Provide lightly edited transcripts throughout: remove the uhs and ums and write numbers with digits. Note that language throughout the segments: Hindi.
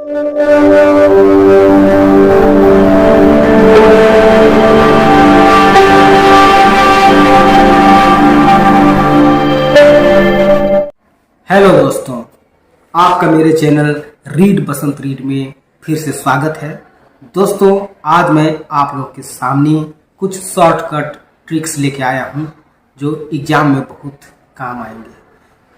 हेलो दोस्तों, आपका मेरे चैनल रीड बसंत रीड में फिर से स्वागत है। दोस्तों, आज मैं आप लोग के सामने कुछ शॉर्टकट ट्रिक्स लेके आया हूँ जो एग्जाम में बहुत काम आएंगे।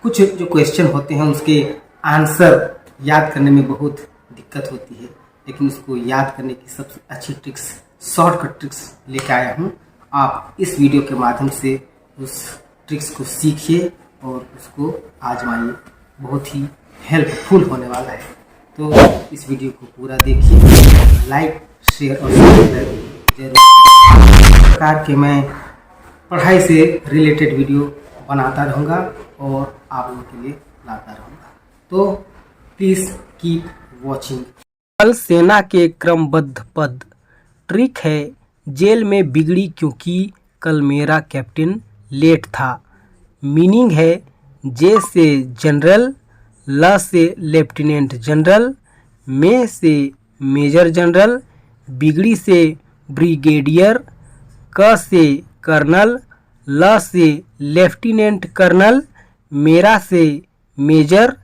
कुछ जो क्वेश्चन होते हैं उसके आंसर याद करने में बहुत दिक्कत होती है, लेकिन उसको याद करने की सबसे अच्छी ट्रिक्स, शॉर्टकट ट्रिक्स लेके आया हूँ। आप इस वीडियो के माध्यम से उस ट्रिक्स को सीखिए और उसको आजमाइए, बहुत ही हेल्पफुल होने वाला है। तो इस वीडियो को पूरा देखिए, लाइक शेयर और सब्सक्राइब जरूर। इस प्रकार के मैं पढ़ाई से रिलेटेड वीडियो बनाता रहूँगा और आप लोगों के लिए लाता रहूँगा, तो प्लीज़ कीप वॉचिंग। कल सेना के क्रमबद्ध पद। ट्रिक है जेल में बिगड़ी क्योंकि कल मेरा कैप्टन लेट था। मीनिंग है जे से जनरल, ल से लेफ्टिनेंट जनरल, में से मेजर जनरल, बिगड़ी से ब्रिगेडियर, क से कर्नल, ल से लेफ्टिनेंट कर्नल, मेरा से मेजर,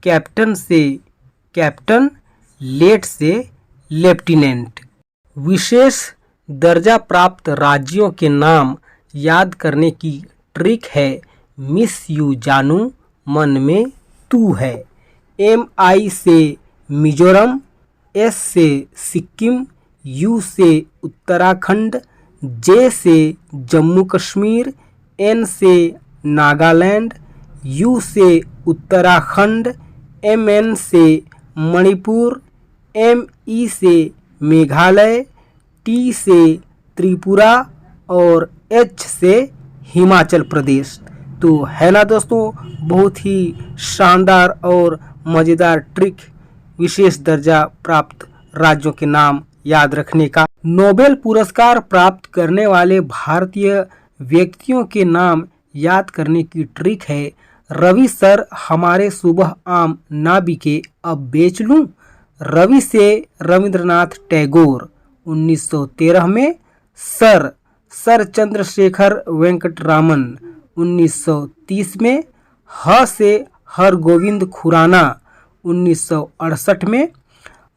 कैप्टन से कैप्टन, लेट से लेफ्टिनेंट। विशेष दर्जा प्राप्त राज्यों के नाम याद करने की ट्रिक है मिस यू जानू, मन में तू है। MI से मिजोरम, S से सिक्किम, U से उत्तराखंड, J से जम्मू कश्मीर, N से नागालैंड, U से उत्तराखंड, MN से मणिपुर, ME से मेघालय, T से त्रिपुरा और H से हिमाचल प्रदेश। तो है ना दोस्तों, बहुत ही शानदार और मज़ेदार ट्रिक विशेष दर्जा प्राप्त राज्यों के नाम याद रखने का। नोबेल पुरस्कार प्राप्त करने वाले भारतीय व्यक्तियों के नाम याद करने की ट्रिक है रवि सर हमारे सुबह आम ना बिके अब बेच लूं। रवि से रविंद्रनाथ टैगोर 1913 में, सर चंद्रशेखर वेंकटरामन 1930 में, ह से हरगोविंद खुराना 1968 में,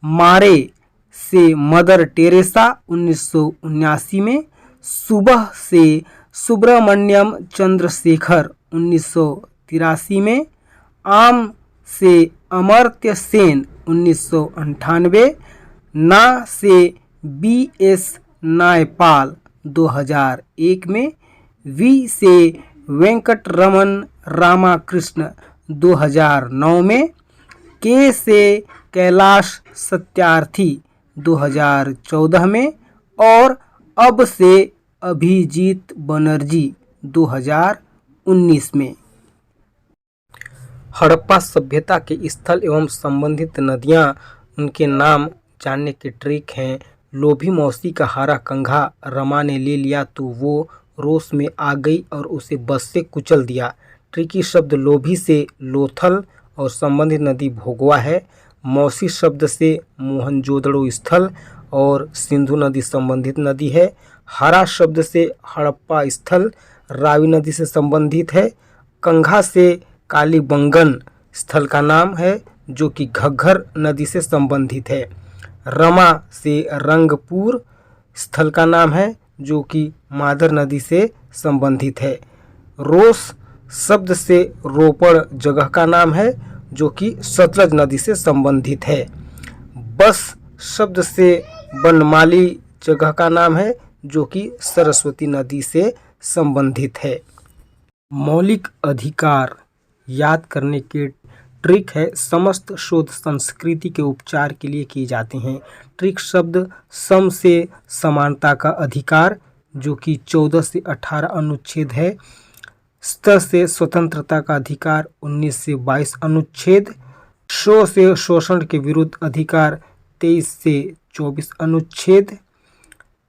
मारे से मदर टेरेसा 1979 में, सुबह से सुब्रमण्यम चंद्रशेखर 1983 में, आम से अमर्त्य सेन 1998, ना से BS नायपाल 2001 में, वी से वेंकटरमन रामाकृष्ण 2009 में, के से कैलाश सत्यार्थी 2014 में और अब से अभिजीत बनर्जी 2019 में। हड़प्पा सभ्यता के स्थल एवं संबंधित नदियां, उनके नाम जानने की ट्रिक हैं। लोभी मौसी का हरा कंघा रमा ने ले लिया तो वो रोष में आ गई और उसे बस से कुचल दिया। ट्रिकी शब्द लोभी से लोथल और संबंधित नदी भोगवा है। मौसी शब्द से मोहनजोदड़ो स्थल और सिंधु नदी संबंधित नदी है। हरा शब्द से हड़प्पा स्थल रावी नदी से संबंधित है। कंघा से कालीबंगन स्थल का नाम है जो कि घग्घर नदी से संबंधित है। रमा से रंगपुर स्थल का नाम है जो कि माधर नदी से संबंधित है। रोस शब्द से रोपड़ जगह का नाम है जो कि सतलज नदी से संबंधित है। बस शब्द से बनमाली जगह का नाम है जो कि सरस्वती नदी से संबंधित है। मौलिक अधिकार याद करने के ट्रिक है समस्त शोध संस्कृति के उपचार के लिए किए जाते हैं। ट्रिक शब्द सम से समानता का अधिकार जो कि 14 से 18 अनुच्छेद है। स्तर से स्वतंत्रता का अधिकार 19 से 22 अनुच्छेद। शो से शोषण के विरुद्ध अधिकार 23 से 24 अनुच्छेद।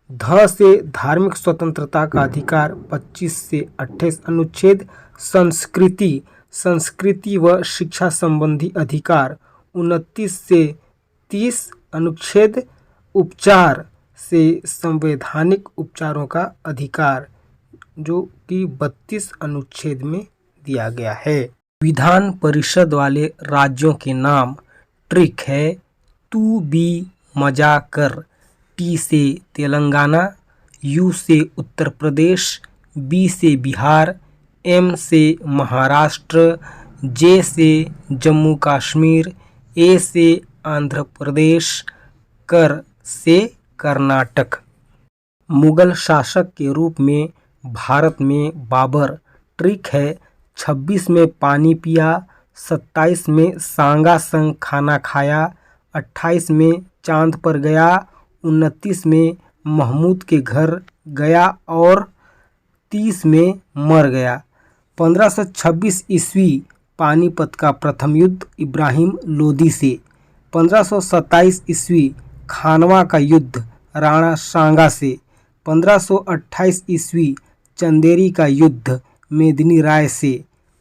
ध से धार्मिक स्वतंत्रता का अधिकार 25 से 28 अनुच्छेद। संस्कृति व शिक्षा संबंधी अधिकार 29 से 30 अनुच्छेद उपचार से संवैधानिक उपचारों का अधिकार, जो कि 32 अनुच्छेद में दिया गया है। विधान परिषद वाले राज्यों के नाम ट्रिक है तू बी मजा कर। टी से तेलंगाना, यू से उत्तर प्रदेश, बी से बिहार, एम से महाराष्ट्र, जे से जम्मू कश्मीर, ए से आंध्र प्रदेश, कर से कर्नाटक। मुगल शासक के रूप में भारत में बाबर। ट्रिक है 26 में पानी पिया, 27 में सांगा संग खाना खाया, 28 में चांद पर गया, 29 में महमूद के घर गया और 30 में मर गया। 1526 ईस्वी पानीपत का प्रथम युद्ध इब्राहिम लोदी से। 1527 ईस्वी खानवा का युद्ध राणा सांगा से। 1528 ईस्वी चंदेरी का युद्ध मेदिनी राय से।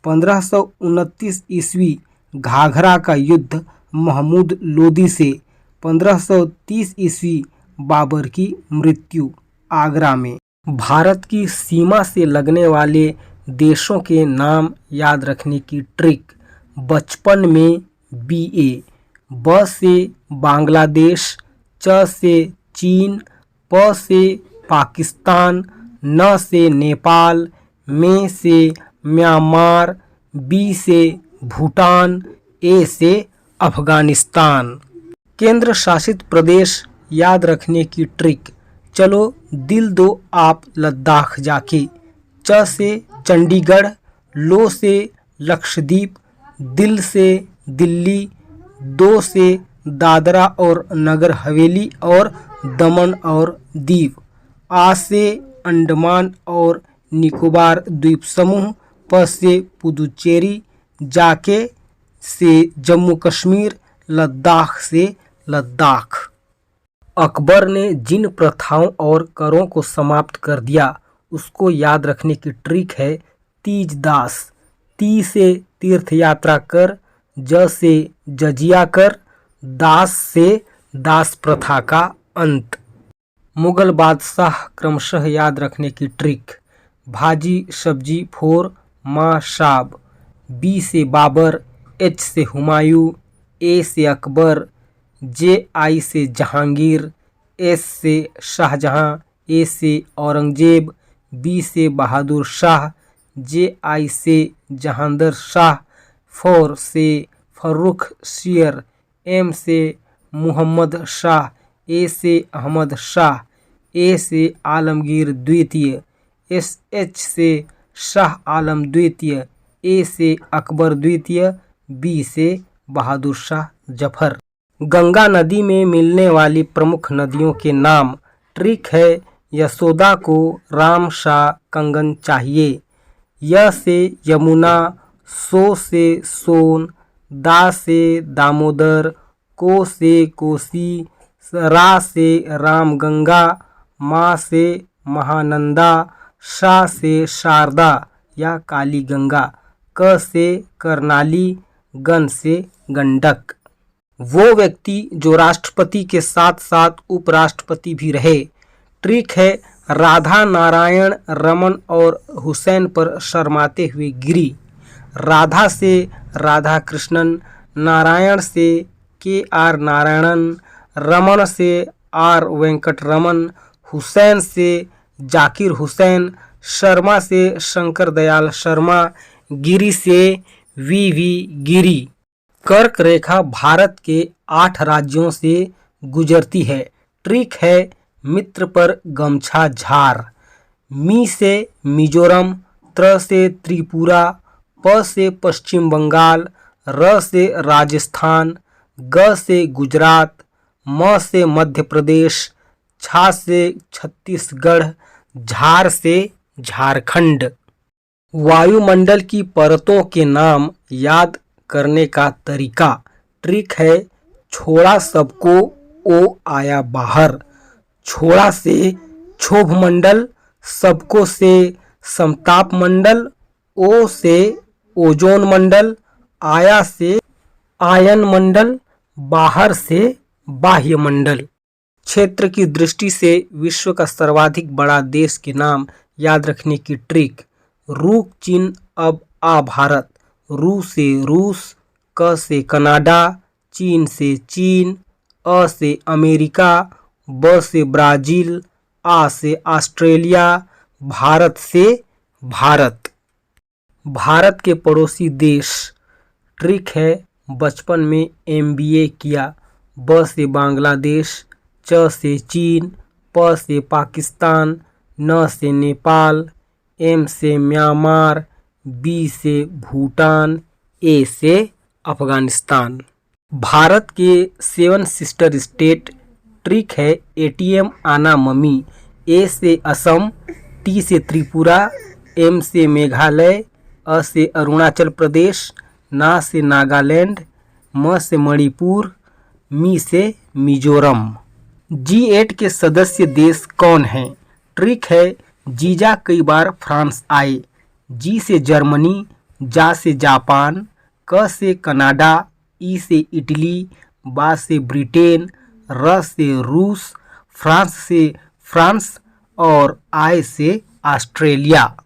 1529 ईस्वी घाघरा का युद्ध महमूद लोदी से। 1530 ईस्वी बाबर की मृत्यु आगरा में। भारत की सीमा से लगने वाले देशों के नाम याद रखने की ट्रिक। बचपन में BA, ब से बांग्लादेश, च से चीन, प से पाकिस्तान, न से नेपाल, में से म्यांमार, बी से भूटान, ए से अफगानिस्तान। केंद्र शासित प्रदेश याद रखने की ट्रिक। चलो दिल दो आप लद्दाख जाके। च से चंडीगढ़, लो से लक्षद्वीप, दिल से दिल्ली, दो से दादरा और नगर हवेली और दमन और दीव, आ से अंडमान और निकोबार द्वीप समूह, प से पुदुचेरी, जाके से जम्मू कश्मीर, लद्दाख से लद्दाख। अकबर ने जिन प्रथाओं और करों को समाप्त कर दिया उसको याद रखने की ट्रिक है तीज दास। ती से तीर्थ यात्रा कर, ज से जजिया कर, दास से दास प्रथा का अंत। मुगल बादशाह क्रमशः याद रखने की ट्रिक। भाजी सब्जी फोर, माँ शाब। बी से बाबर, एच से हुमायूं, ए से अकबर, जे आई से जहांगीर, एस से शाहजहां, ए से औरंगजेब, बी से बहादुर शाह, जे आई से जहांदर शाह, फोर से फर्रुख सियर, एम से मुहम्मद शाह, ए से अहमद शाह, ए से आलमगीर द्वितीय, एच से शाह आलम द्वितीय, ए से अकबर द्वितीय, बी से बहादुर शाह जफर। गंगा नदी में मिलने वाली प्रमुख नदियों के नाम। ट्रिक है यशोदा को राम शाह कंगन चाहिए। य से यमुना, सो से सोन, दा से दामोदर, को से कोसी, रा से रामगंगा, माँ से महानंदा, शा से शारदा या काली गंगा, क से करनाली, गण से गंडक। वो व्यक्ति जो राष्ट्रपति के साथ साथ उपराष्ट्रपति भी रहे। ट्रिक है राधा नारायण रमन और हुसैन पर शर्माते हुए गिरी। राधा से राधा कृष्णन, नारायण से KR नारायणन, रमन से R वेंकट रमन, हुसैन से जाकिर हुसैन, शर्मा से शंकर दयाल शर्मा, गिरी से VV गिरी। कर्क रेखा भारत के 8 राज्यों से गुजरती है। ट्रिक है मित्र पर गमछा झार। मी से मिजोरम, त्र से त्रिपुरा, प से पश्चिम बंगाल, र से राजस्थान, ग से गुजरात, म से मध्य प्रदेश, छा से छत्तीसगढ़, झार से झारखंड। वायुमंडल की परतों के नाम याद करने का तरीका। ट्रिक है छोड़ा सबको ओ आया बाहर। छोड़ा से क्षोभ मंडल, सबको से समताप मंडल, ओ से ओजोन मंडल, आया से आयन मंडल, बाहर से बाह्यमंडल। क्षेत्र की दृष्टि से विश्व का सर्वाधिक बड़ा देश के नाम याद रखने की ट्रिक। रू चीन अब आ भारत। रू से रूस, क से कनाडा, चीन से चीन, अ से अमेरिका, ब से ब्राजील, आ से ऑस्ट्रेलिया, भारत से भारत। भारत के पड़ोसी देश। ट्रिक है बचपन में MBA किया। ब से बांग्लादेश, च से चीन, प से पाकिस्तान, न से नेपाल, M से म्यांमार, B से भूटान, A से अफगानिस्तान। भारत के 7 सिस्टर स्टेट। ट्रिक है ATM आना मम्मी। A से असम, T से त्रिपुरा, M से मेघालय, अ से अरुणाचल प्रदेश, ना से नागालैंड, म से मणिपुर, मी से मिजोरम। G8 के सदस्य देश कौन हैं? ट्रिक है जीजा कई बार फ्रांस आए। जी से जर्मनी, जा से जापान, क से कनाडा, ई से इटली, बा से ब्रिटेन, र से रूस, फ्रांस से फ्रांस और आय से ऑस्ट्रेलिया।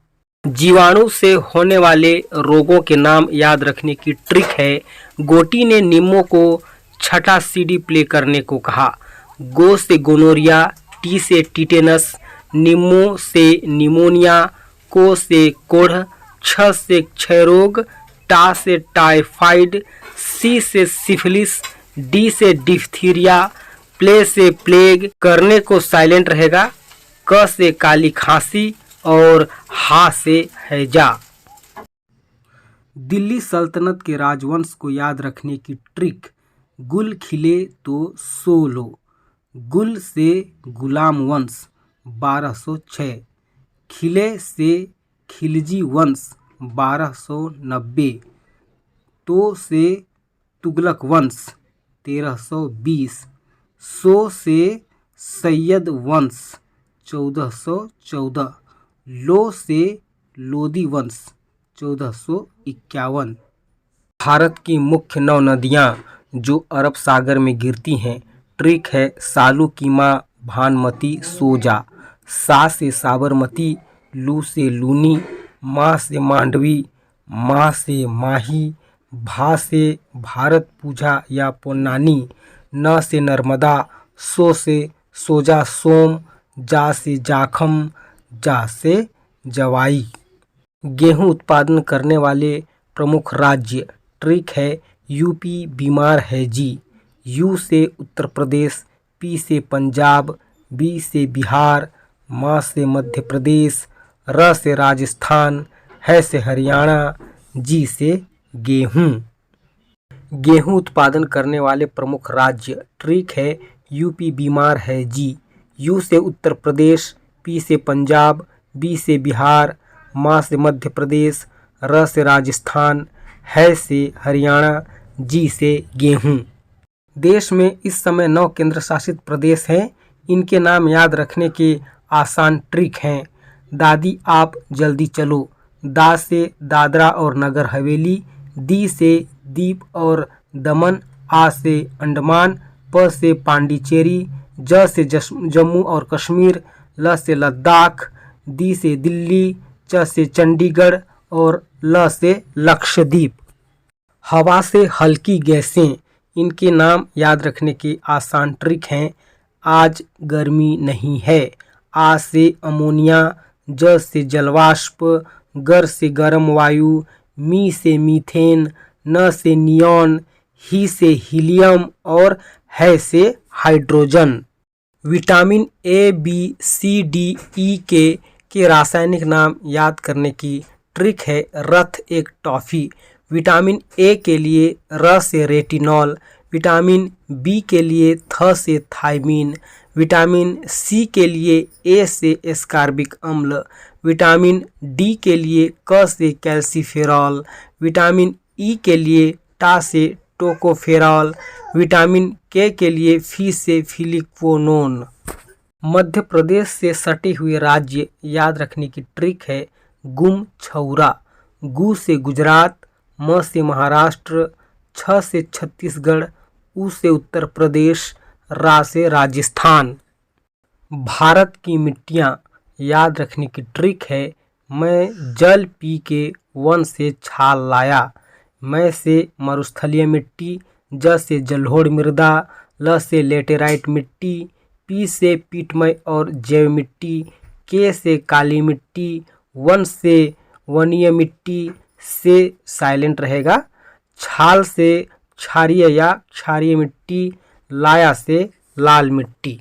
जीवाणु से होने वाले रोगों के नाम याद रखने की ट्रिक है। गोटी ने निम्मो को छठा CD प्ले करने को कहा। गो से गोनोरिया, टी से टिटेनस, निम्मो से निमोनिया, को से कोढ़, छ से क्षय रोग, टा से टाइफाइड, सी से सिफिलिस, डी से डिफ्थीरिया, प्ले से प्लेग, करने को साइलेंट रहेगा, क से काली खांसी और हा से हैजा। दिल्ली सल्तनत के राजवंश को याद रखने की ट्रिक। गुल खिले तो सो लो। गुल से गुलाम वंश 1206, खिले से खिलजी वंश 1290, तो से तुगलक वंश 1320, सो से सैयद वंश 1414, लो से लोदी वंश 1451। भारत की मुख्य 9 नदियाँ जो अरब सागर में गिरती हैं। ट्रिक है सालू की माँ भानमती सोजा। सा से साबरमती, लू से लूनी, माँ से मांडवी, माँ से माही, भा से भारत पूजा या पोन्नानी, न से नर्मदा, सो से सोजा सोम, जा से जाखम, जा से जवाई। गेहूं उत्पादन करने वाले प्रमुख राज्य। ट्रिक है यूपी बीमार है जी। यू से उत्तर प्रदेश, पी से पंजाब, बी से बिहार, मा से मध्य प्रदेश, र से राजस्थान, है से हरियाणा, जी से गेहूं। गेहूं उत्पादन करने वाले प्रमुख राज्य। ट्रिक है यूपी बीमार है जी। यू से उत्तर प्रदेश, पी से पंजाब, बी से बिहार, मा से मध्य प्रदेश, र से राजस्थान, है से हरियाणा, जी से गेहूं। देश में इस समय 9 केंद्र शासित प्रदेश हैं। इनके नाम याद रखने के आसान ट्रिक हैं। दादी आप जल्दी चलो। दा से दादरा और नगर हवेली, दी से दीप और दमन, आ से अंडमान, प से पांडिचेरी, ज से जम्मू और कश्मीर, ल से लद्दाख, दी से दिल्ली, च से चंडीगढ़ और ल से लक्षद्वीप। हवा से हल्की गैसें। इनके नाम याद रखने के आसान ट्रिक हैं। आज गर्मी नहीं है। आ से अमोनिया, ज से जलवाष्प, गर से गर्म वायु, मी से मीथेन, न से नियॉन, ही से हीलियम और है से hydrogen. Vitamin A, B, C, D, E के रासायनिक नाम याद करने की ट्रिक है। रथ एक टॉफ़ी। विटामिन A के लिए र से रेटिनॉल, विटामिन B के लिए थ से थायमीन, विटामिन C के लिए A से एस्कॉर्बिक अम्ल, विटामिन D के लिए क से कैल्सीफेरॉल, विटामिन E के लिए टा से टोकोफेरॉल, विटामिन K के लिए फी से फिलिक्वोनोन। मध्य प्रदेश से सटे हुए राज्य याद रखने की ट्रिक है। गुम छौरा। गु से गुजरात, म से महाराष्ट्र, छ से छत्तीसगढ़, उ से उत्तर प्रदेश, रा से राजस्थान। भारत की मिट्टियाँ याद रखने की ट्रिक है। मैं जल पी के वन से छाल लाया। मैं से मरुस्थलीय मिट्टी, ज से जलोढ़ मृदा, ल से लेटेराइट मिट्टी, पी से पीटमय और जैव मिट्टी, के से काली मिट्टी, वन से वनीय मिट्टी, से साइलेंट रहेगा, छाल से क्षारीय या क्षारीय मिट्टी, लाया से लाल मिट्टी।